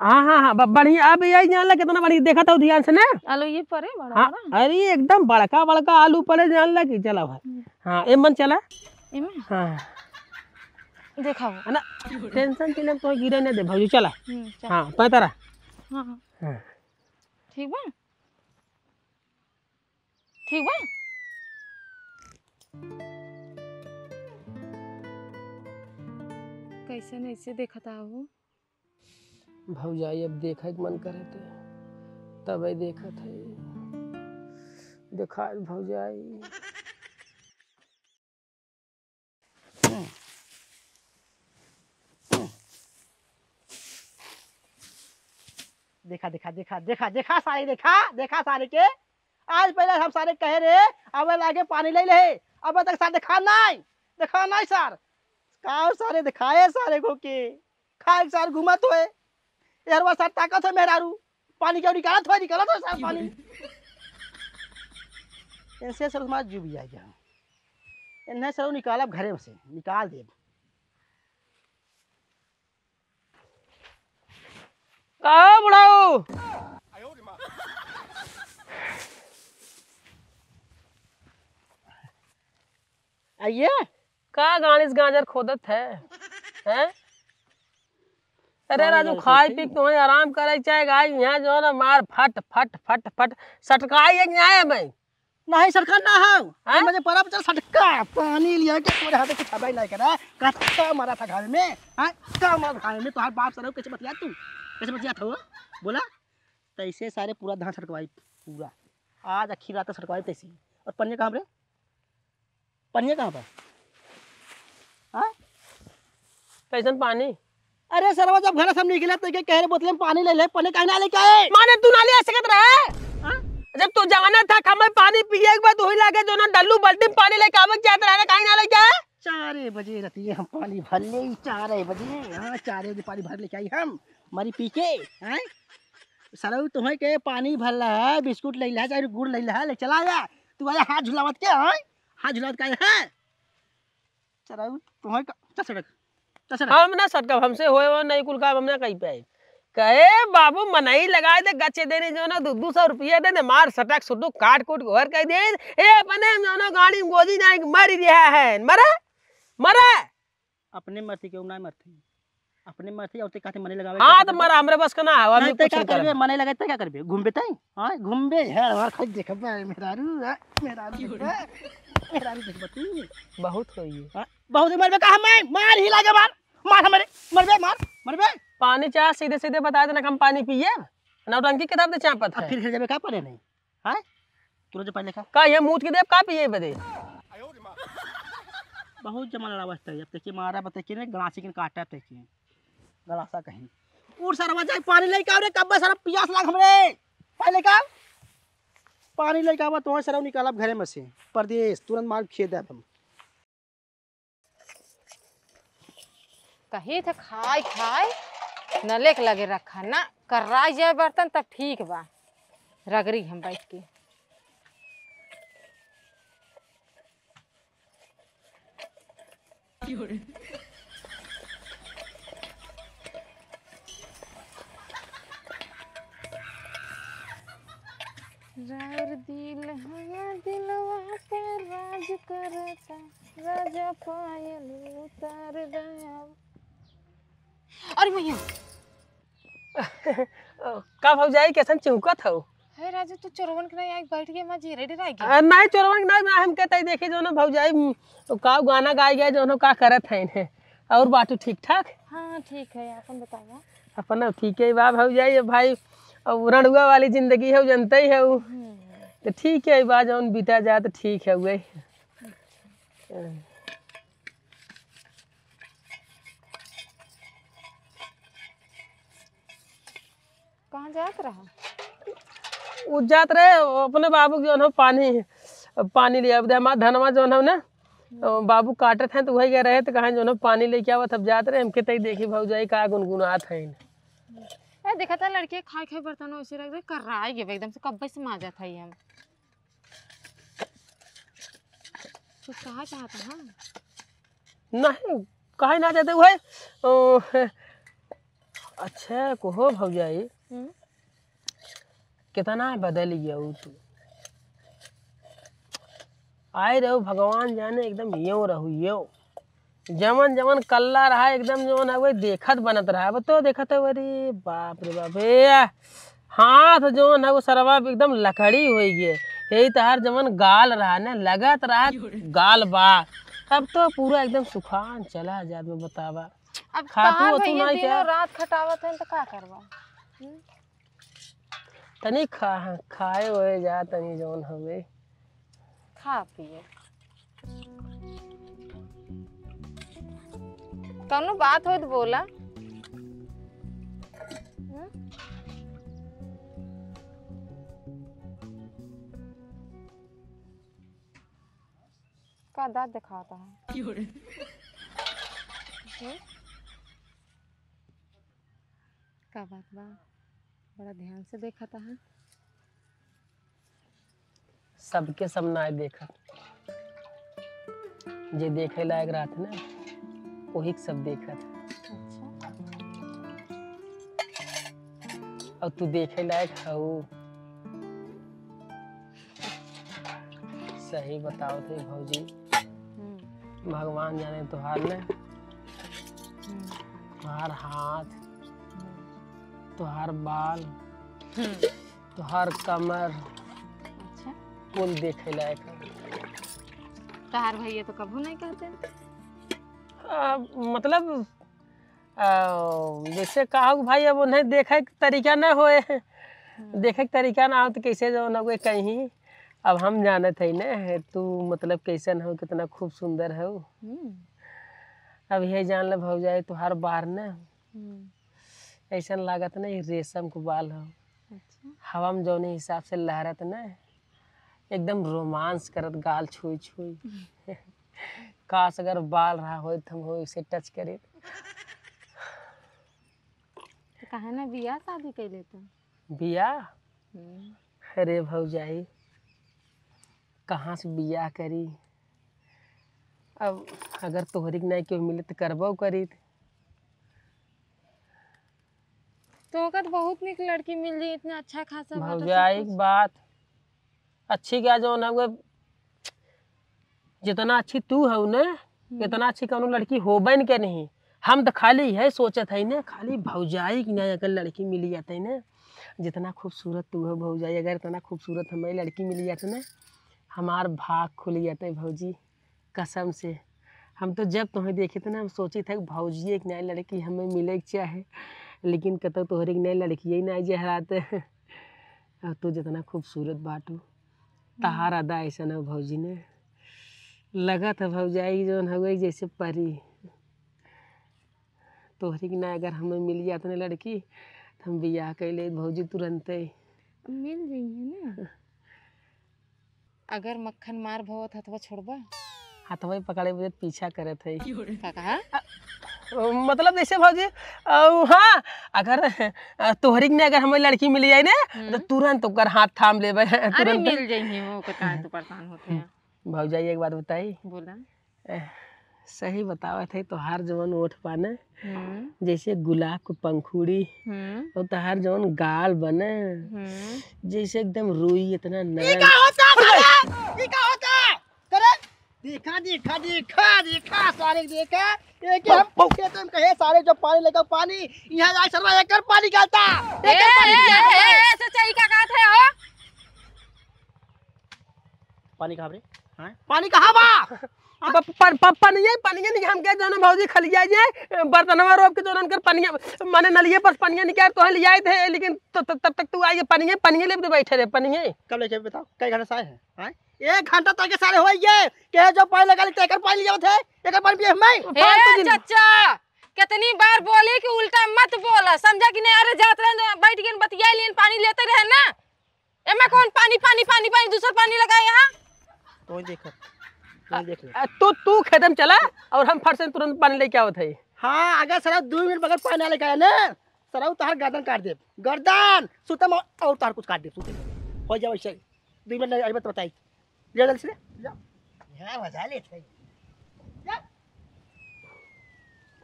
हाँ हाँ हाँ बढ़िया। अब यही जान ला कितना बढ़िया देखा था ध्यान से ना। आलू ये परे बड़ा हाँ बड़ा। अरे एकदम बड़का बड़का आलू पड़े जान ला कि चला भाई। हाँ एम मन चला। इमे हाँ देखा है ना टेंशन चिलम तो गिरे नहीं दे भौजी चला। चल। हाँ पैतारा। हाँ हाँ हाँ ठीक बा ठीक बा। कैसे नहीं से देखा था वो भौजाई अब देखा के मन करे थे तब देखा थे देखा भौजाई। देखा देखा देखा देखा देखा सारे देखा देखा सारे के आज पहले हम सारे कहे रहे अब लागे पानी ले ले अब तक सारे देखा नहीं सर का सारे दिखाए सारे को के खाए सार घुमत होए यार वो सर ताकत है मेहरारू पानी क्यों निकालत हो सार पानी ऐसे सर हमारा जुब जाएगा इन्हें सर निकालब घरे से निकाल दे का बुढ़ाओ आइए का गानिस गाजर खोदत है हैं? अरे राजू खाए पी तो आराम करे चाहे गाय यहाँ जो ना मार फट फट फट फट सटकाई एक न्याय है मैं नहीं सरकार ना हो मुझे परा चल सटका पानी लिया के पूरे हाथ के छबाई नहीं करा कच्चा मारा था घर में हां का मार घर में तोहार बाप सर कैसे बतिया तू कैसे बतिया था बोला तैसे सारे पूरा धान सटकवाई पूरा आज अखी रात सटकवाई तैसे और पन्ने कहां पे पन्ने कहां पर हां कैसन पानी अरे सरवा जब घर सब निकले तो कह रहे बोतल में पानी ले ले पन्ने काहे ना लेके आए माने तू नाले ऐसे कहत रहा हां जब तू जाना था हमें पानी पिए के बाद वही लागे जो ना डल्लू बाल्टी में पानी लेके आवे जात रहा काहे ना लेके आए 4 बजे रहती है हम पानी भर ले 4 बजे हां 4 बजे पानी भर लेके आई हम मरी पी के हैं सरऊ तुम्हें के पानी भर रहा है बिस्कुट ले ला चाहे गुड़ ले ला ले चला जा तू आया हाथ झुलावत के हैं हाथ झुलावत का है सरऊ तुम्हें चल हम ना सटका हमसे होए वो नहीं कुल काम हमने कहीं पे कहे बाबू मनाई लगाए दे गच्चे देने जो ना 200 रुपया दे मार सटक सुटू काट कूट घर कह दे ए अपने जो ना गाड़ी में गोदी जाए मर रहा है मरे मरे अपने मरती क्यों ना मरती अपने मरती और ते कहते मने लगावे हां तो मरा हमरे बस का ना है हम कुछ नहीं करबे मने लगाए त क्या करबे घूमबे तई हां घूमबे है और खज देखबे मेहरारू देखबे तू बहुत होई है बहुत मरबे का हम मार ही लागे मार हमरे मरबे पानी चाह सीधे सीधे बता देना हम पानी पिए नौटंकी किताब दे चापत है फिर जब का पड़े नहीं हां तू जो पहले का ये मूत के देव का पिए बदे बहुत जमाना अवस्था है अब तक मारा बता के ने गलासी के काटा तक गलासा कहीं उड़ सरवा जाए पानी लेके आवे कब सारा पियास लाग हमरे पहले का पानी लेके आवा तो सरव निकालब घरे में से परदेश तुरंत मार खेत दे हम कही थे खाए खाए नले के लगे रखा ना कर्रा जाए बर्तन तब ठीक बा रगड़ी हम बैठ के रार दिल हया दिलवा पे राज करता राजा पायल उतार गया अरे भैया का भौजाई कैसन चिहुकत हो है राजू तू चोरवन के नहीं बैठ के मैं जी रेडी रह नहीं चोरवन नहीं हम कहते देखे जो ना भौजाई का गाना गाए गए जो का करत है इन्हें और बाटू ठीक ठाक हाँ ठीक है अपन बतावा अपन ठीक है बा भौजाई भाई रणुआ वाली जिंदगी है जनते ही है तो ठीक है बा जौन बीता जाए तो ठीक है वही कहाँ जात रहा वो जात रहे अपने बाबू जो है पानी लिया हमारा धनवा जो है ना तो बाबू काटत हैं तो वही गए रहे तो कहाँ जो है पानी लेके आवा तब जाते रहे हमके तई देखी भौजाई का गुनगुनात है ए देखा था लड़के खाए खाए बर्तन वैसे रख दे कर रहा है ये एकदम से कब्बे से माजा था ये हम तो कहाँ चाहता हाँ नहीं कहीं ना जाते हुए अच्छा को भौजाई कितना बदल गया तू। आए रहो भगवान जाने एकदम यो रहू यो जमन जमन कल्ला रहा एकदम जो ना वो देखत बनत रहा। अब तो देखत है अरे बाप रे बाप हाथ जो ना वो सरवा एकदम लकड़ी हो गए। यही तहार जमन गाल रहा ना लगत रहा गाल बा। अब तो पूरा एकदम सुखान चला जात में बतावा। अब खातू तू भैया ना क्या दिनों रात खटावत है तो का करवा। तनी खाए होए जा तनी जौन हवे खा पिए कौनो बात हो तो बोला। का दांत दिखाता है का बात बा बड़ा ध्यान से देखा था। सबके सब ना देखा जे देखे लायक रात ना वही सब देखा। अच्छा और तू देखे लायक हऊ सही बताओ थे भौजी। भगवान जाने तुहार ने तुहार हाथ तुहार बाल तुहार कमर अच्छा कुल देखे लायक है। तहार भैया तो कभू नहीं कहते। मतलब जैसे कहा भाई अब उन्हें देखे के तरीका ना होए देखे के तरीका ना हो तो कैसे जो ना कोई कहीं। अब हम जाने थे ना तू मतलब कैसन हो कितना खूब सुंदर हो। अब ये जान ले भौजाई तुहार बार ना ऐसा लागत ना रेशम को बाल हो। अच्छा हवा में जौने हिसाब से लहरत ना एकदम रोमांस करत गाल छुई छुई। काश अगर बाल रहा हो तो हम हो इसे टच करे। तो कहे ना बियाह शादी कर लेता बिया अरे भौजाई कहाँ से बियाह करी। अब अगर तोहरी के नहीं क्यों मिले तो करबो करी। तो बहुत निक लड़की मिल जाए इतना अच्छा खासा भौजाई बात अच्छी क्या जो ना वो जितना अच्छी तू है ना इतना अच्छी कौनो लड़की हो बन के नहीं। हम तो खाली है सोचत है ना खाली भौजाई की ना अगर लड़की मिली जाती ना जितना खूबसूरत तू है भौजाई अगर इतना खूबसूरत हमारी लड़की मिली जाती ना हमार भाग खुल जाते भौजी कसम से। हम तो जब तुम्हें देखे थे ना हम सोचे थे भौजी एक नई लड़की हमें मिले चाहे लेकिन कत तोहरे एक नई लड़की ही ना जहराते। अब तू जितना खूबसूरत बाटू तहार अदा ऐसा ना भौजी ने लगा था भौजाई जो है जैसे परी। तोहरी की ना अगर हमें मिल जाते ना लड़की तो हम बियाह कर ले भौजी तुरंत मिल जाइए ना। अगर मक्खन मार भवत हथवा छोड़बा हाथवा पकड़े बजे पीछा करे थे का कहा मतलब जैसे भौजी हाँ अगर तोहरी ने अगर हमें लड़की मिल जाए ना तो तुरंत ओकर हाथ थाम ले तुरंत मिल जाइए वो कहाँ तो परेशान होते हैं। भौजाई एक बात बताई बोला सही बतावा थे तोहार जवन ओठ पाने जैसे गुलाब को पंखुड़ी और तोहार जवन गाल बने जैसे एकदम रुई इतना नरम। देखा देखा देखा देखा सारे देखा एक हम भूखे तुम कहे सारे जो पानी लेकर पानी यहाँ जाए सरवा एक कर पानी डालता सच्चाई का बात है हो। पानी कहाँ रे हां पानी कहाँ बा पानी नहीं हम कह जोन भौजी खलिया जे बर्तनवा रोप के जोन कर पानी माने नलिए पर पानी निकाल तो ले आए थे लेकिन तब तक तू आई पानी ले बैठे रे पानी कब लेके बताओ कई घंटा साए है हां 1 घंटा तक के सारे होई ये के जो पानी लगा ले कर पानी लिया थे एक पानी पिए मैं चाचा कितनी बार बोले कि उल्टा मत बोला समझा कि नहीं। अरे जात रहे बैठ के बतिया लेन पानी लेते रहे ना एमे कौन पानी पानी पानी पानी दूसरा पानी लगा यहाँ तो देख तू खेतम चला और हम फट से तुरंत पानी लेके आवत है। हां अगर सर 2 मिनट बगैर पानी लेके आया ना सर तोहर गर्दन काट दे गर्दन सुतम और तार कुछ काट दे सुते हो जाओ ऐसे 2 मिनट आई बात बताई ले जल्दी से जा यहां मजा ले थे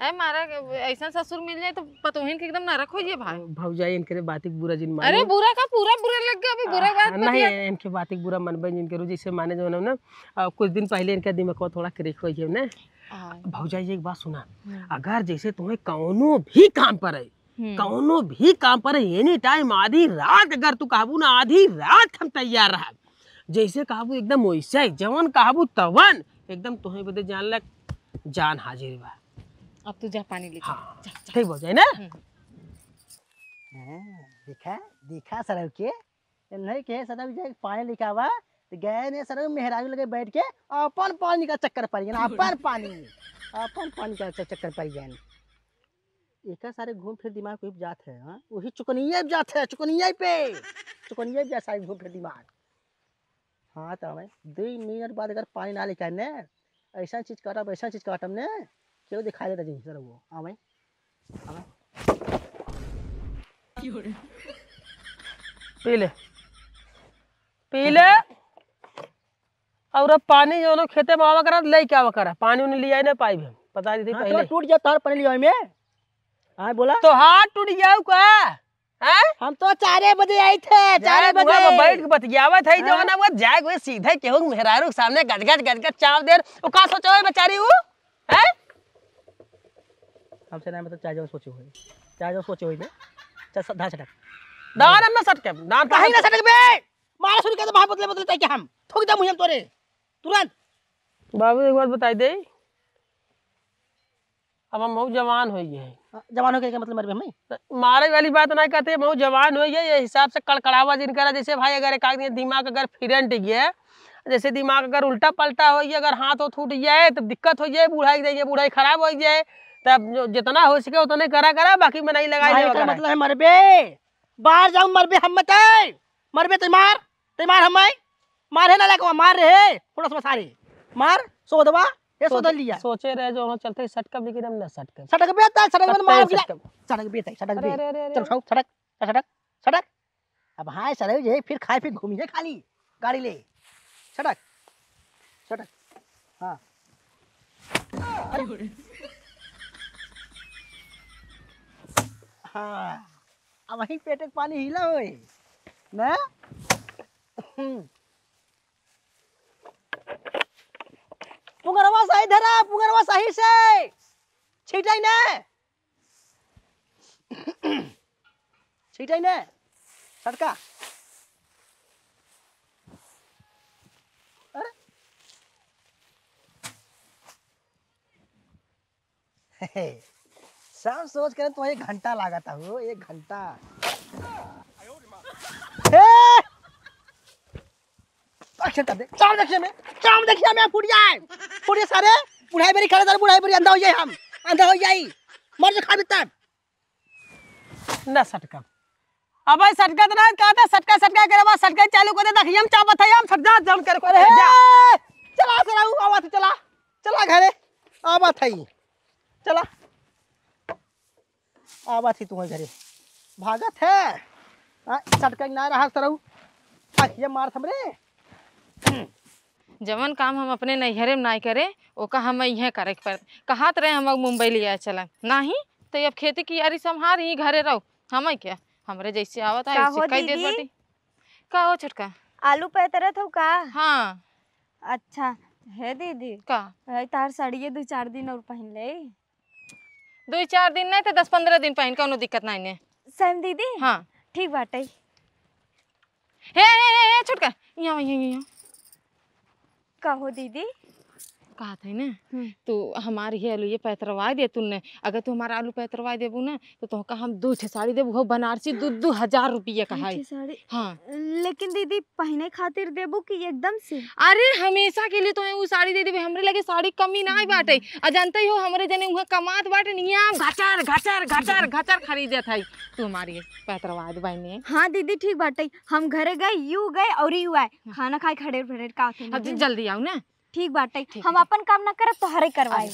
अरे मारा ऐसा ससुर मिल जाए तो पतोहिन के एकदम नरक हो जाए भाई। भौजाई इनके बातिक बुरा जिन माने। अरे बुरा का पूरा बुरा लग गया अभी बुरा बात नहीं इनके बातिक बुरा मन बन जिनके रोज से माने जो ना कुछ दिन पहले इनका दिमाग को थोड़ा क्रिक हो गया ना। भौजाई एक बात सुना, अगर जैसे तुम्हें कौनो भी काम पर है एनी टाइम आधी रात अगर तू कहबू ना आधी रात हम तैयार रहा, जैसे कहबू एकदम वैसे जवन कहबू तवन एकदम तुम्हें बदे जान लग जान हाजिर बा। अब तू जा पानी ले। हाँ ठीक हो जाए ना। देखा देखा सरव के नहीं के सरव जे पानी लिखावा तो गए ने सरव मेहरारू लगे बैठ के अपन पानी का चक्कर पड़ गया, अपन पानी का चक्कर पड़ गया। एक सारे घूम फिर दिमाग को जात है। हाँ वही चुकनिया जात है, चुकनिया जा सारे घूम फिर दिमाग। हाँ तो हमें 2 मिनट बाद अगर पानी ना लेकर ने ऐसा चीज काटम ने क्यों दिखाई देता जी सर वो। हमें पी ले और अब पानी जो खेते में आवा करा ले क्या करा, पानी उन्हें लिया ना पाई हम पता नहीं थी पहले। टूट जाता है पानी लिया में। हाँ बोला तो हाथ टूट जाऊ का हैं? हम तो 4 बजे आए थे, 4 बजे बैठ के बतियावत है जो ना वो जाए वो सीधे केहू मेहरारू के सामने गटगट चाव देर वो का सोचो है बेचारी वो हैं? हमसे ना मतलब चाहे सोचे हुए में चल धा सटक दान हम ना सटके दान कहीं ना सटक बे मारा शुरू कर दे भाई बदले ताकि हम ठोक दे मुझे तोरे तुरंत। बाबू एक बात बताई दे, अब हम बहुत जवान हो गए। जवान हो गए क्या मतलब मर हमें मारे वाली बात नहीं कहते, बहुत जवान हो गए ये हिसाब से कड़कड़ावा जिनका जैसे भाई अगर एक आदमी दिमाग अगर फिरंट गया, जैसे दिमाग अगर उल्टा पलटा हो गया, अगर हाथ टूट जाए तो दिक्कत हो जाए, बुढ़ाई खराब हो जाए, तब जितना हो सके उतना करा बाकी में नहीं लगाए। मतलब है मरबे बाहर जाऊं मरबे हम मत मरबे तो मार हम मार है ना लगा मार रहे थोड़ा सा सारे मार सो दवा ये सो दल लिया सोचे रहे जो चलते सटकब लेकिन हम ना सटक बेता सटक में मार सटक बेता सटक बे चल खाओ सटक अब हां सर ये फिर खाए फिर घूमिए खाली गाड़ी ले सटक हां हाँ अब वही पेट में पानी हिला होए ना। पुंगरवा सही धरा पुंगरवा सही से छिटाई ने सटका सब सोच कर तो 1 घंटा लगा था वो 1 घंटा। चाम देखिए मैं फूट जाए सारे बुढ़ाई बेरी खड़े बुढ़ाई बेरी अंधा हो जाए मर जा खा भी तक ना सटका अब सटका तो ना कहता सटका करे बस सटका चालू कर दे देखिए हम चावत है हम सटका जम कर जा चला सराऊ आवाज चला घरे आवाज है चला आवाज थी तुम्हारे घरे भागत है सटका ना रहा सराऊ ये मार हमरे। जवन काम हम अपने नैहरे में नहीं करे ओका हम यहीं करे पर कहत रहे हम मुंबई लिया चला नहीं तो अब खेती की यारी संहार ही घरे रहो हम क्या हमरे जैसे आवत है ऐसे कह देत बाटी का हो छोटका आलू पैतरत हो का। हाँ अच्छा है दीदी का है तार साड़िए 2-4 दिन और पहन ले 2-4 दिन नहीं तो 10-15 दिन पहन कोनो दिक्कत नहीं ने सैम दीदी। हाँ ठीक बाटे हे छोटका यहाँ कहो दीदी कहा था ना तो हमारे ये आलू ये पैतरवा दे तूने अगर तू हमारा आलू पैतरवा देबू ना तो हम 2 ठे साड़ी देबू हो बनारसी 2,000 रुपये का है साड़ी। हाँ लेकिन दीदी पहने खातिर देबू कि एकदम से अरे हमेशा के लिए तो वो साड़ी दे देबे हमरे लगे साड़ी कमी ना बाटे जानते हो हमरे जने वहाँ कमात बाटे निया घचर खरीदत है तू हमारी पैतरवा दे बहने। हाँ दीदी ठीक बाटे हम घरे गए यू गए और यू आए खाना खाए खड़े का जल्दी आओ ना ठीक बाटे हम अपन काम ना करब तो हरे करवाए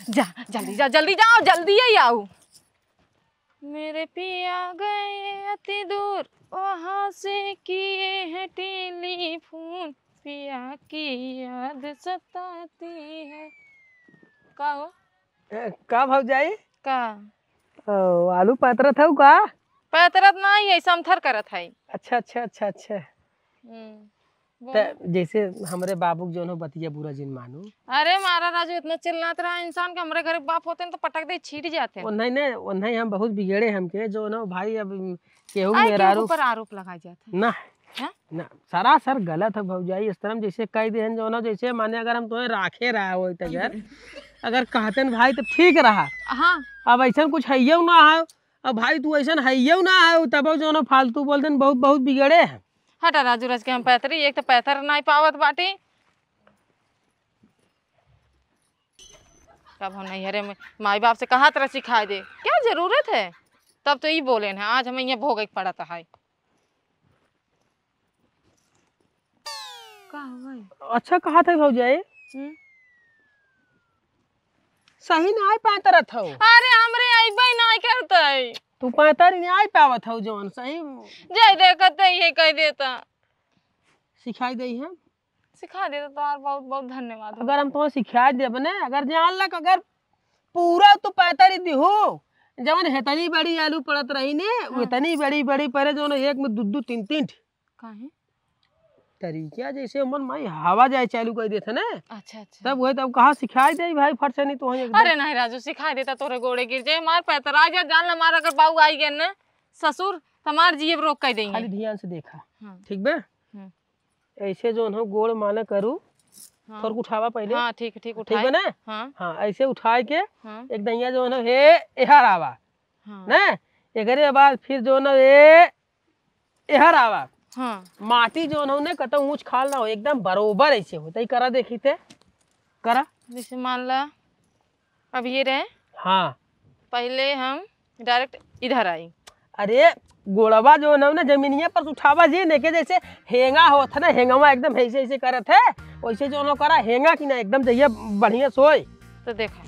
जा जल्दी जाओ जल्दी ही आओ। मेरे पिया गए अति दूर वहाँ से किए हैं टेलीफोन पिया की याद सताती है का हो का भौजाई का आलू पातरत हौ का? पैतरत नहीं है, समथर करत है। अच्छा अच्छा अच्छा अच्छा। बोलो। त जैसे हमरे बाबू जो है बतिया बुरा जिन मानू। अरे मारा राजू, इतना चिल्लात रहा इंसान के, हमरे घर के बाप होते हैं तो पटक दे छीट जाते हैं। नहीं हम बहुत बिगड़े हमके जो ना भाई। अब केहू आई मेरा के ऊपर आरोप लगाए जाते हैं। ना हैं? ना सरासर गलत है भौजाई। इस तरह जैसे कह दे जो ना, जैसे माने अगर हम तुम्हें राखे रहा हो तगर अगर कहते भाई तो ठीक रहा। हाँ अब ऐसा कुछ है ना है। अब भाई तू ऐसा है ना है तब जो ना फालतू बोलते बहुत बहुत बिगड़े हैं। हटा राजू, रज के हम पैतरी, एक तो पैतर नहीं पावत बाटी। कब हम नहीं हरे में माई बाप से कहा तरह सिखाए दे, क्या जरूरत है? तब तो ये बोले हैं आज हमें यहाँ भोग पड़ा था। अच्छा कहा था भौजाई, सही ना आई पैतरत हो। अरे हमरे अइबे नहीं करते, तू पैतर नहीं आई पावत हो जवन सही जय देखते ये कह देता सिखाई दई है। सिखा देता तो यार बहुत बहुत धन्यवाद। अगर हम तुम्हें सिखा देब ने, अगर जान लग अगर पूरा तो पैतरी दिहो जवन हेतनी बड़ी आलू पड़त रही ने। हाँ। इतनी बड़ी बड़ी परे जो एक में दू तीन तीन काहे तरीका जैसे मन माई हवा जाए चालू कर देते ना। अच्छा अच्छा तब वही तब कहा सिखाई दे भाई फट से नहीं तो अरे नहीं राजू, सिखा देता तोरे गोड़े गिर जाए, मार पैतर आ जा जान हमारा। अगर बाऊ आई गए ना ससुर हमार जीव रोक कर देंगे। खाली ध्यान से देखा। हाँ। ठीक बे ऐसे जो हो गोड़ माने करू। हाँ। थोड़ा उठावा पहले। हाँ ठीक ठीक ठीक है ना। हाँ हाँ ऐसे उठाए के हाँ एक दैया जो है हे एहर आवा हाँ ना। एकरे बाद फिर जो ना ए एहर आवा। हाँ माटी जो है कत ऊंच खाल ना हो, एकदम बरोबर ऐसे होता ही। करा देखी थे करा। जैसे मान ला अब ये रहे। हाँ पहले हम डायरेक्ट इधर आई। अरे गोड़वा जो है ना जमीनिया पर उठावा जी ने के जैसे हेंगा होता ना, हेंगवा एकदम ऐसे ऐसे करत है वैसे जो ना करा हेंगा कि ना एकदम जइया बढ़िया सोई। तो देखा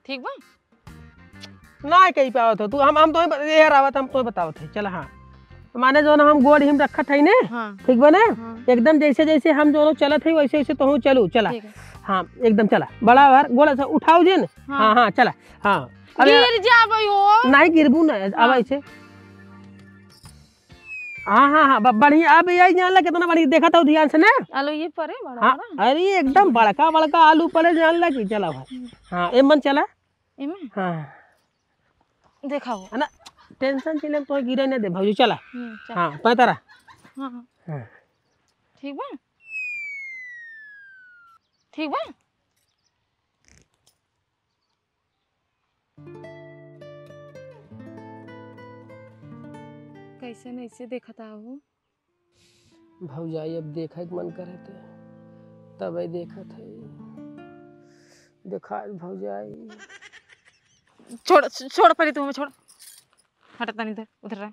ठीक बा ना कही पावत हो तू। हम तो ये रावत हम तो बतावत है। चल हाँ माने जो ना हम गोड़ हिम रखत है ने। हाँ ठीक बा ना। हाँ। एकदम जैसे जैसे हम दोनों चलत है वैसे वैसे तो चलू चला। ठीक है। हाँ एकदम चला बड़ा बार गोड़ा से उठाओ जिन। हाँ हाँ चला। हाँ गिर जाबे हो नहीं गिरबू ना। अब ऐसे हाँ हाँ हाँ बढ़िया। अब यही जान ला कितना बढ़िया देखा था ध्यान से ना। आलू ये परे बड़ा हाँ बड़ा। अरे एकदम बड़का बड़का आलू पड़े जान ला कि चला भाई। हाँ ए मन चला। इमे हाँ देखा हो है ना टेंशन चले तो गिरे नहीं दे भाई। चला चल। हाँ पैतरा। हाँ हाँ हाँ ठीक बा ठीक बा। कैसे नहीं से देखा था वो भौजाई अब देखा के मन करे थे तब देखा थे देखा भौजाई। छोड़ छोड़ परी तू हमें छोड़, हटता नहीं इधर उधर रह।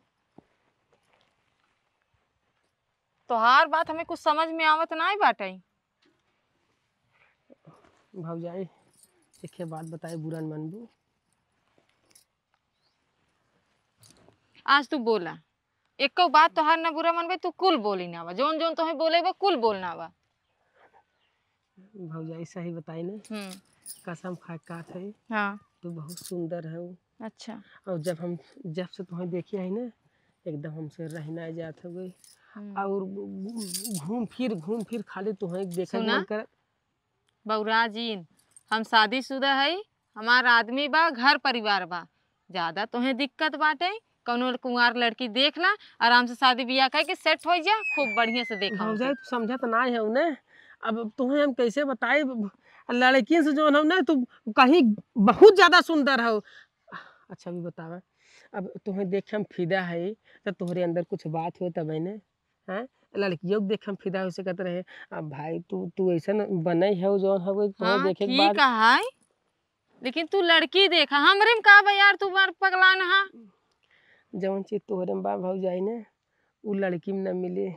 तो हर बात हमें कुछ समझ में आवत ना ही बाटे। भौजाई एक बात बताए बुरा न मानबू। आज तू बोला एको बात तो हर ना बुरा मनबे, तू कुल बोली ना बा जोन जोन तुम्हें बोले बा कुल बोलना बा। भौजाई सही बताई ने कसम खा का थे। हाँ तू बहुत सुंदर है। अच्छा और जब से तुम्हें देखी है ना एकदम हमसे रहना जात हो गई। और घूम फिर खाली तुम्हें देखा मन कर। बउरा जी हम शादीशुदा है, हमारा आदमी बा, घर परिवार बा, ज्यादा तुम्हें दिक्कत बाटे। कौनो कुंवार लड़की देख ला, आराम से शादी ब्याह करके सेट हो जा, खूब बढ़िया से देखा। भौजाई तू समझत ना है उन्हें। अब तुम्हें हम कैसे बताए लड़की से जो है ना तू कहीं बहुत ज्यादा सुंदर हो। अच्छा भी बतावा अब तुम्हें देख हम फिदा है तो तुम्हारे अंदर कुछ बात हो तब ने। हैं लड़कियों देख हम फिदा हो से कहते रहे। अब भाई तू ऐसा बने है जो तुम्हें देखे के बाद। है लेकिन तू लड़की देखा हमरे में का बा यार, तू बार पगला ना जवन चीज तोहरे में बा भौजाई ने उ लड़की में न मिले।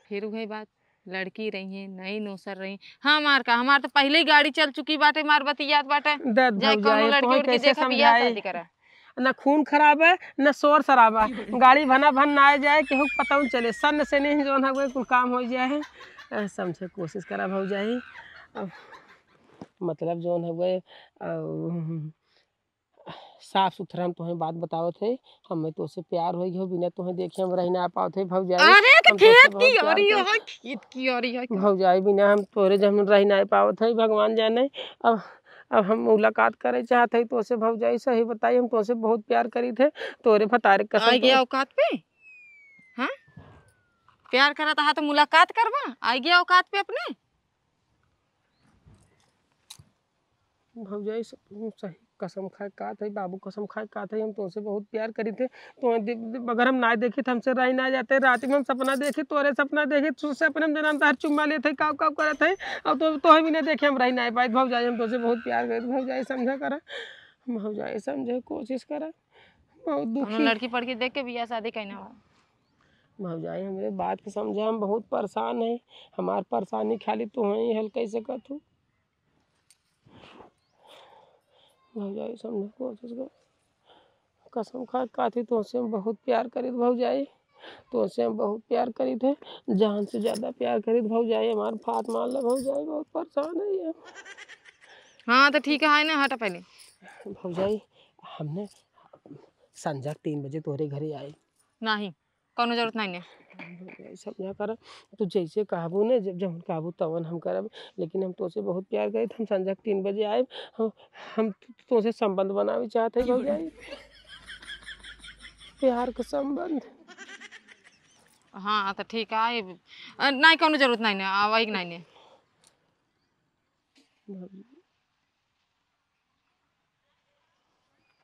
फिर वही बात लड़की रही है नई नौसर रही। हमार तो पहले ही गाड़ी चल चुकी बाटे, मार बतियात बाटे। जाए कौनो लड़की उड़की देखा बियाह शादी करा। न खून खराब है न शोर शराब है। गाड़ी भना भन ना जाए केहू पता न चले सन से नहीं जो ना कुल काम हो जाए। समझे कोशिश करा भौजाई। अब मतलब जौन है साफ सुथरा हम तुम्हें बात बतावत है। हमें तो से प्यार होई हो, बिना तुम्हें देखे हम रह ना पावत है भौजाई। अरे तो हम तोसे खेत बहुत की प्यार ओरी करत है, खेत की ओरी है। भौजाई, बिना हम तोरे जब हम रह ना पावत है भगवान जाने। अब हम मुलाकात करे चाहते है तो से भौजाई, सही बताई हम तो से बहुत प्यार करी थे। तोरे फतारे आ कसम गया औकात पे। हाँ प्यार करा था तो मुलाकात करवा, आ गया औकात पे अपने। भौजाई सही कसम खाए का थे बाबू, कसम खाए का थे हम तुमसे बहुत प्यार करी थे। तो अगर हम ना देखे तो हमसे रह ना जाते। रात में हम सपना देखे, तोरे सपना देखे, तुझसे अपने हम जना तार चुम्मा लेते काव काव करत है। अब तो भी नहीं देखे हम रह ना पाए भौजाई। हम तुमसे बहुत प्यार करे भौजाई, समझा करा भौजाई, समझे कोशिश करा। बहुत दुखी लड़की पढ़ देख के बियाह शादी कहना हो। भौजाई, हमारे बात के समझा, हम बहुत परेशान है। हमार परेशानी खाली तू ही हल कैसे कर तू भौजाई, समझे कोशिश कर। कसम खा काथी तुमसे हम बहुत प्यार करी भौजाई, तुमसे हम बहुत प्यार करी थे, जान से ज्यादा प्यार करी भौजाई। हमार फात मान लो भौजाई, बहुत परेशान है ये। हाँ तो ठीक है ना, हटा पहले। भौजाई, हमने संजय 3 बजे तोरे घरे आए। नहीं कोनो जरूरत नहीं है। समझा कर तू जैसे काबू ने, जब जब काबू तवन हम करब। लेकिन हम तुझसे बहुत प्यार करे थे, हम संजय 3 बजे आए। हम तुझसे संबंध बनावे चाहते भौजाई, प्यार का संबंध। हाँ तो ठीक है, नहीं कोनो जरूरत नहीं है, आवाई नहीं है।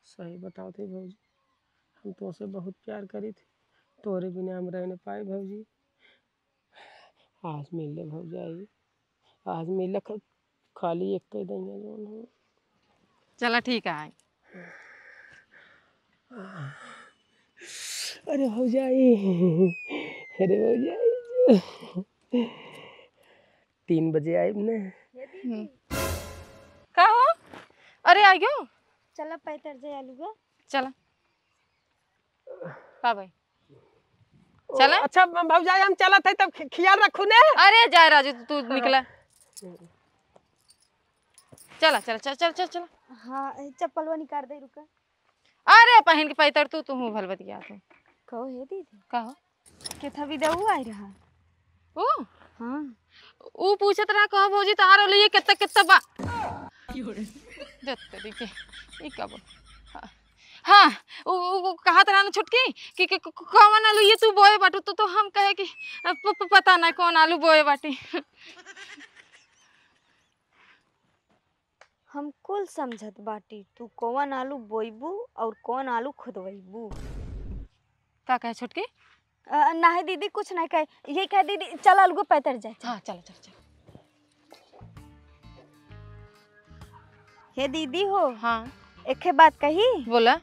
सही बताओ थे भौजी, हम तुझसे बहुत प्यार करी थी, तोरे बिना हम रह न पाए भौजी। आज मिले भौजाई, आज मिले खाली एक कह देंगे जो। चला ठीक है। अरे भौजाई, अरे भौजाई 3 बजे आए ने। का हो? अरे आ गयो। चला पैतर जाए आलू चला का भाई चला। अच्छा भौजाई, हम चला थे तब ख्याल रखू ने। अरे जाए राजू, तू निकला। चला चला चल चल चल चल। हाँ चप्पलवा निकाल दे, रुका। अरे पहन के पैतर तू भल बतिया तू। कहो है दीदी, कहो केथा विदाऊ आई रहा। ओ हाँ ऊ पूछत रहा, कहो भौजी तार लिए कितना कितना बा जत तरीके ई का बोल। हाँ वो कहा तरह ना छुटकी कि कौन आलू ये तू बोए बाटू, तो हम कहे कि पता नहीं कौन आलू बोए बाटी। हम कुल समझत बाटी, तू कौन आलू बोईबू और कौन आलू खुदवाईबू। का कहे छुटकी? नहीं दीदी कुछ नहीं कहे, ये कह दीदी चल अलगू पैतर जाए। हाँ चल चल चल। हे दीदी हो, हाँ एक बात कही। बोला।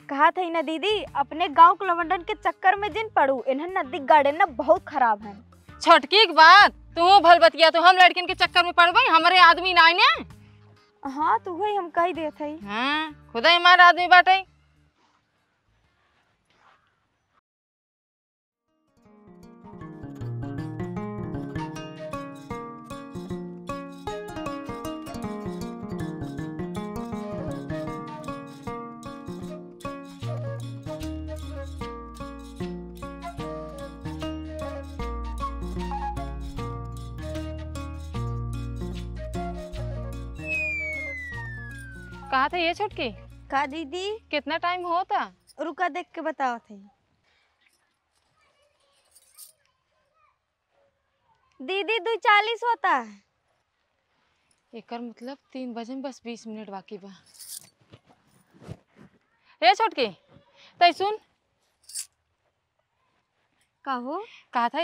कहा था ना दीदी, अपने गांव के लवंडन के चक्कर में जिन पड़ू, इन्हें नदी गार्डन ना बहुत खराब है। छोटकी की बात तू भल बतिया, तो हम लड़किन के चक्कर में पड़ गई, हमारे आदमी ना ने। हाँ तो वही हम कह दिए थे। हाँ खुदा हमारा आदमी बाटे। कहा था ये छोटकी? का दीदी? कितना टाइम होता? रुका देख के बताओ थे। दीदी 2:40 होता है। एकर मतलब 3 बजे में बस 20 मिनट बाकी बा। ये छोटकी तै सुन। का हो? कहा था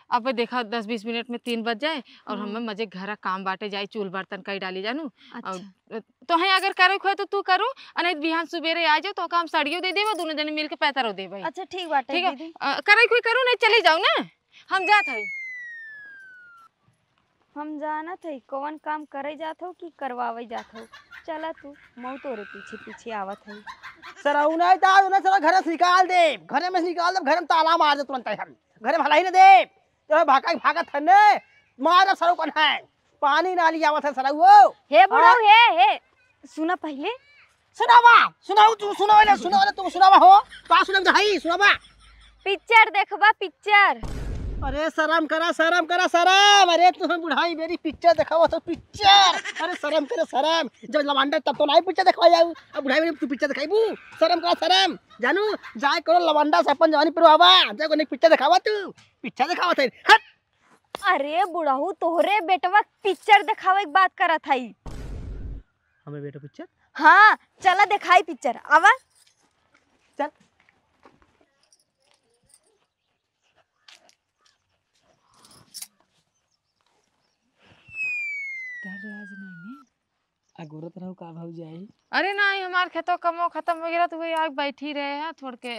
अब देखा 10-20 मिनट में 3 बज जाए और हमें मजे घर काम बांटे जाए, चूल बर्तन कई डाली जानू। अच्छा। तो है अगर करो खोए तो तू करो, अनेक बिहान सुबेरे आ जाओ तो काम साड़ियों दे देबो, दोनों जने मिल के पैसा दे भाई। अच्छा ठीक बात है दीदी। करे कोई करो नहीं चली जाओ ना, हम जात है। हम जाना थे कौन काम करे जात हो कि करवावे जात हो। चला तू मऊ तोरे पीछे पीछे आवत है। सर उन्हें ता उन्हें सर घर से निकाल दे, घर में से निकाल दे, घर में ताला मार दे तुरंत। हम घर में भलाई न दे तो भागा भागत है ने मार सर कौन है पानी ना लिया आवत है सर वो। हे बुढ़ऊ हे सुना पहले। सुनाओ तू सुनाओ तू सुनावा हो। का सुनाम भाई सुनावा। पिक्चर देखबा पिक्चर। अरे शर्म करा शर्म। अरे तू हम बुढ़ाई मेरी पिक्चर दिखावा तो पिक्चर। अरे शर्म करे शर्म। जब लवांडा तब तो नहीं पिक्चर दिखवा जाऊ। अब बुढ़ाई मेरी तू पिक्चर दिखाईबू। शर्म करा शर्म। जानू जाए करो लवांडा से अपन जवानी पर आवा। जाए को नहीं पिक्चर दिखावा तू। पिक्चर दिखावा थे। हट। अरे बुढ़ऊ तोहरे बेटवा पिक्चर दिखावे की बात करत हई। हमें बेटा पिक्चर? हाँ चला दिखाई पिक्चर आवा। चल। अगोरत रहो का भाव जाए। अरे नहीं हमार खेतों कमो खत्म हो गया तो वही आग बैठी रहे हैं छोड़ के।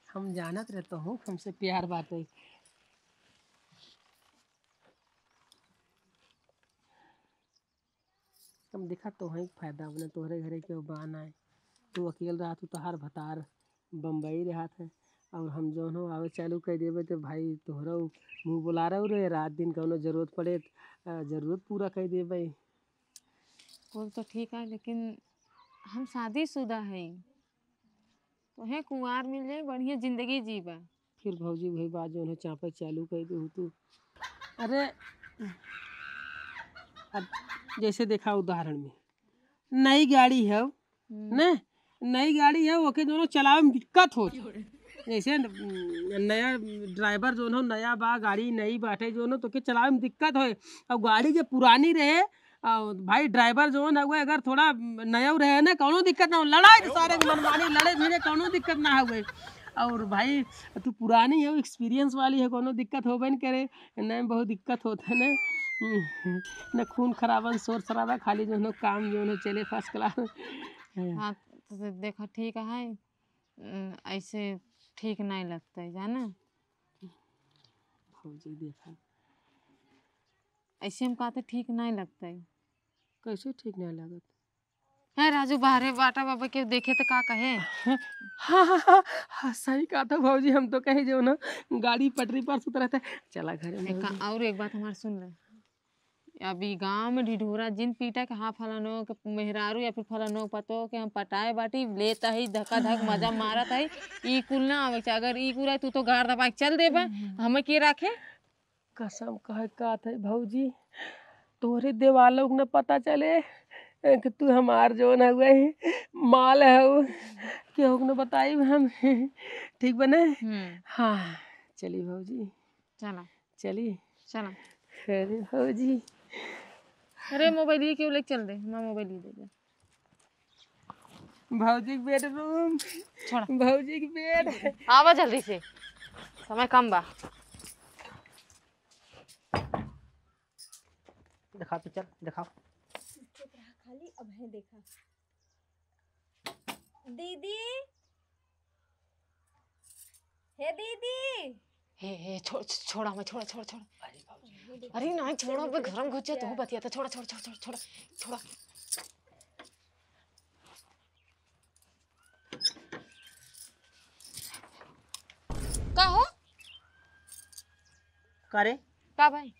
हम जानत रहता हूँ हमसे प्यार बात है। हम देखा तो है फायदा अपने तोहरे घरे के बान आए। तू अकेले रहा तू तहार भतार बम्बई रहा था और हम जो हो आवे चालू कर देवे तो भाई तोहरा मुँह बुला रहे रे रात दिन कौनो जरूरत पड़े जरूरत पूरा कर देवे। वो तो ठीक है लेकिन हम शादीशुदा है तो है कुंवार मिल जाए बढ़िया जिंदगी जीवा। फिर भौजी वही बात जो है चापे चालू कर दे तू। अरे जैसे देखा उदाहरण में नई गाड़ी है न नई गाड़ी है ओके दोनों चलावे में दिक्कत हो। जैसे नया ड्राइवर जो है नया बा गाड़ी नई बाटे जो है तो के चलावे में दिक्कत हो। अब गाड़ी जब पुरानी रहे भाई ड्राइवर जो है हुए अगर थोड़ा नया रहे ना कौनो दिक्कत ना हो। लड़ाई सारे मनमानी लड़े भिड़े कौनो दिक्कत ना हुए। और भाई तू पुरानी है एक्सपीरियंस वाली है कोनो दिक्कत होबे न करे। नए में बहुत दिक्कत होता है न खून खराबन शोर शराबा खाली जो है काम जो है चले फर्स्ट क्लास। हाँ तो देखा ठीक है ऐसे ठीक नहीं लगता है जाना। भौजी देखा ऐसे हम कहते ठीक नहीं लगता है। कैसे ठीक नहीं लगत है राजू बाहरे बाटा बाबा के देखे तो का कहे। हाँ सही कहा था भौजी हम तो कहे जो ना गाड़ी पटरी पर सुत रहता है चला घर में। और एक बात हमारे सुन ले अभी गांव में ढिढोरा जिन पीटा के हाँ फलानो के मेहरारू या फिर फलानो पतो के हम पटाए बाटी लेता ही धक्का धक मजा मारत है ई कुल ना आवे अगर ई कुल तू तो गाड़ दबा चल देबा हमें के रखे। कसम कहे का था भौजी तोहरे देवालों न पता चले कि तू हमार जो न हुए माल है के न बताई हम ठीक बने। हाँ चली भौजी चला चली चला। अरे भौजी अरे मोबाइल ये क्यों लेके चल दे मैं मोबाइल दे दे। भौजी के बेडरूम छोड़ भौजी के बेड आवा जल्दी से समय कम बा। दिखा पिक्चर दिखाओ। खाली अब है देखा। दीदी हे दीदी हे छोड़ा मैं छोड़ा छोड़ा छोड़ा। अरे नहीं छोड़ो अब घर में घुसे तो बतिया था छोड़ा छोड़ा छोड़ा छोड़ा छोड़ा। का हो करे का भाई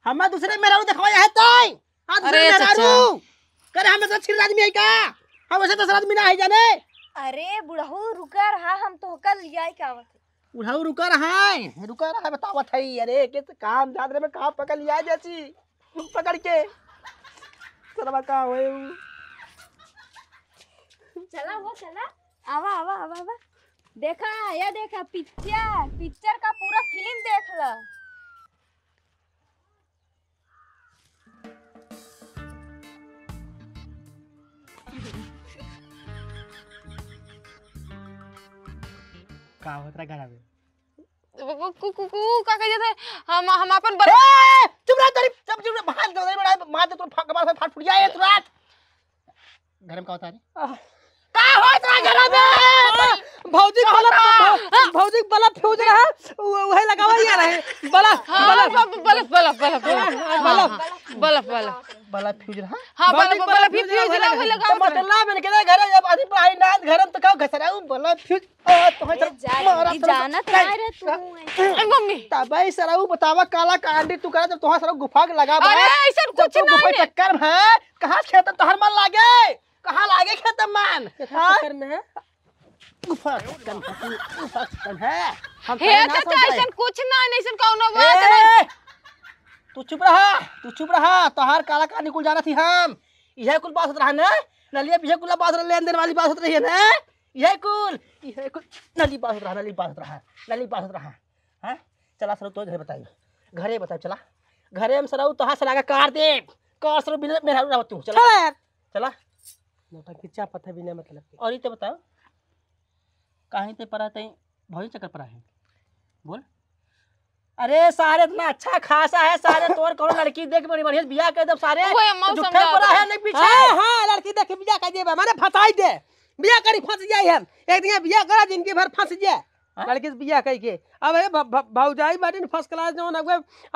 हम दूसरे मेहरारू दिखवाया है ताई। हां दूसरे मेहरारू करे हम तो छिड़ आदमी है का हम ऐसे दूसरा आदमी ना है जाने। अरे बुढ़ऊ रुका रहा हम तो कल लियाई का आवत। बुढ़ऊ रुका रहा है बतावत है। अरे के काम जात रे में कहां पकड़ लिया जैसी पकड़ के सरवा का होए चला वो चला आवा आवा आवा आवा देखा या देखा पिक्चर का पूरा फिल्म देख ला। का होत रहा घर में का कह जाते हम अपन चुप रह तेरी सब चुप रह भाग दो बड़ा मार दे तो कबार फाट फूट जाए तुरंत। घर में का होता है का होत रहा घर में। भौजी बल्ब फ्यूज रहा वही लगावा ही रहे बल्ब बल्ब फ्यूज रहा। हां बल्ब फ्यूज रहा वही लगा मतलब मैंने कहा घर जब आदमी पढ़ाई ना घर में तो का घसराऊ बोला फिर तो मारा जानत नहीं रे तू ए मम्मी तबे सराऊ बतावा काला कांडी तू करा जब तोहार सराऊ गुफा के लगा बा अरे ऐसा कुछ तू गुफा नहीं रे। चक्कर में है कहां खेत तोहर मन लागे कहां लागे खेत मन चक्कर में है गुफा चक्कर है हम हे तो ऐसा कुछ ना नहीं कौनो बात ए, नहीं। तू चुप रहा तोहार काला कांडी कुल जाना थी हम यह कुल बात होत रहा ना नलिया पीछे कुल बात लेन देन वाली बात होत रही है ना यह कुल नली बात होत रहा हैं चला सर तो घरे बताओ चला घरे हम सराऊ तोहार सलागा काट दे कर सर बिना मेरा रह तू चला नौटंकी चा पता भी नहीं मतलब के। और ये तो बताओ कहीं ते परा तई भौजी चक्कर परा है बोल अरे सारे इतना अच्छा खासा है सारे तोर कौन लड़की देख बड़ी बढ़िया बियाह कर दब सारे ओए अम्मा जुट्ठे समझा परा है नहीं पीछे हाँ हाँ लड़की देख बिया कर दे माने फसाई दे बिया करी फंस जाए हम एक दिन बिया करा जिनकी भर फंस जाए लड़की से बिया कह के अब ये भौजाई बाटी फर्स्ट क्लास जो ना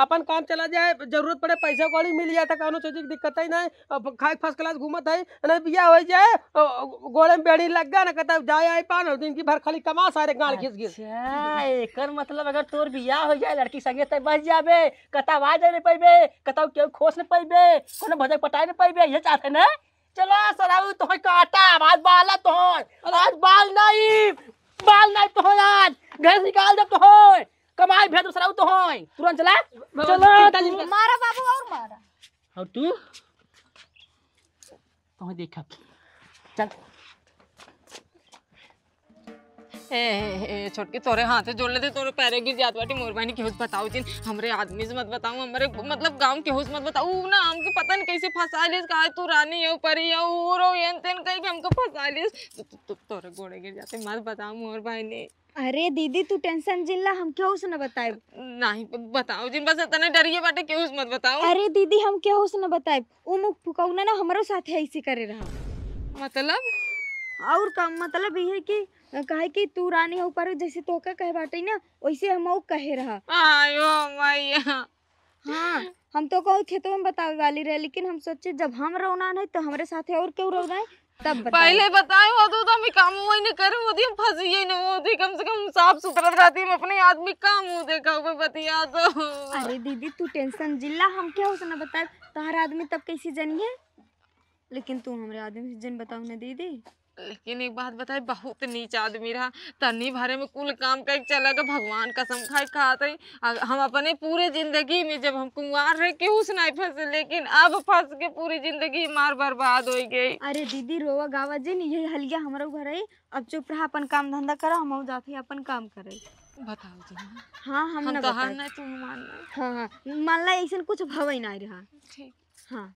अपन काम चला जाए जरूरत पड़े पैसा कौड़ी मिल जाए तो कौनो चीज की दिक्कत ही नहीं खाए फर्स्ट क्लास घूमत है नहीं बिया हो जाए गोड़े में बेड़ी लग गया ना कहता जाए आई पान दिन की भर खाली कमा सारे गाड़ घिस एकर मतलब अगर तोर बियाह हो जाए लड़की संगे तय बच जाबे कता आवाज नहीं पैबे कता केहू खोस नहीं पैबे कोनो भजक पटाई नहीं पैबे ये चाहते ना चलो सराऊ तो काटा आवाज बाला तो आज बाल नहीं तो आज घर से निकाल दे तो कमाई भेज सराऊ तो तुरंत चला चलो मारा बाबू और मारा और तू तो देखा चल ए छोटके तोरे हाथ जोड़ लेते तोरे पैरे गिर जात बाटी मोर बहनी केहुस बताओ जिन हमरे आदमी से मत बताऊं हमरे मतलब गांव केहुस मत बताऊं ना हमके पता नहीं कैसे फंसा लिस काहे तू रानी है परी है रो येन तेन कह के हमको फंसा लिस तोरे गोड़े गिर जाते मत बताऊं मोर बहनी अरे दीदी तू टेंशन जिल्ला हम केहू से न बताए नहीं बताओ जिन बस इतने डरिए बाटे केहुस मत बताओ अरे दीदी हम केहू से न बताए उ मुख फुकौना ना हमरो साथे ऐसे करे रहा मतलब और का मतलब ये है कि काहे कि तू रानी हो पर जैसे तोका कहे बाटे ना वैसे हम कहे रहा आयो मैया हाँ हम तो कहू खेतों में बतावे वाली रहे लेकिन हम सोचे जब हम रौना नहीं तो हमारे साथे और क्यों रह रहे तब बताए। पहले बताए हो तो हम काम वही नहीं करे होती हम फंसी ही नहीं होती कम से कम साफ सुथरा रहती हम अपने आदमी का मुंह देखा हुआ बतिया तो अरे दीदी तू टेंशन जिल्ला हम क्या हो ना बताए तुम्हारा आदमी तब कैसी जनिए लेकिन तू हमारे आदमी से जन बताऊ ना दीदी। लेकिन एक बात बताए बहुत नीच आदमी रहा तनी भरे में कुल काम कर चलेगा भगवान कसम खाए खाते हम अपने पूरे जिंदगी में जब हम कुंवार रहे केहू से नहीं फंसे लेकिन अब फंस के पूरी जिंदगी मार बर्बाद हो गई। अरे दीदी रोवा गावा जिन ये हलिया हमारे घर है अब चुप रहा अपन काम धंधा करा हम जाते अपन काम करे बताओ जी हाँ हम तो हार नहीं तुम मानना हाँ हाँ मान ला ऐसा कुछ भवई नहीं रहा ठीक हाँ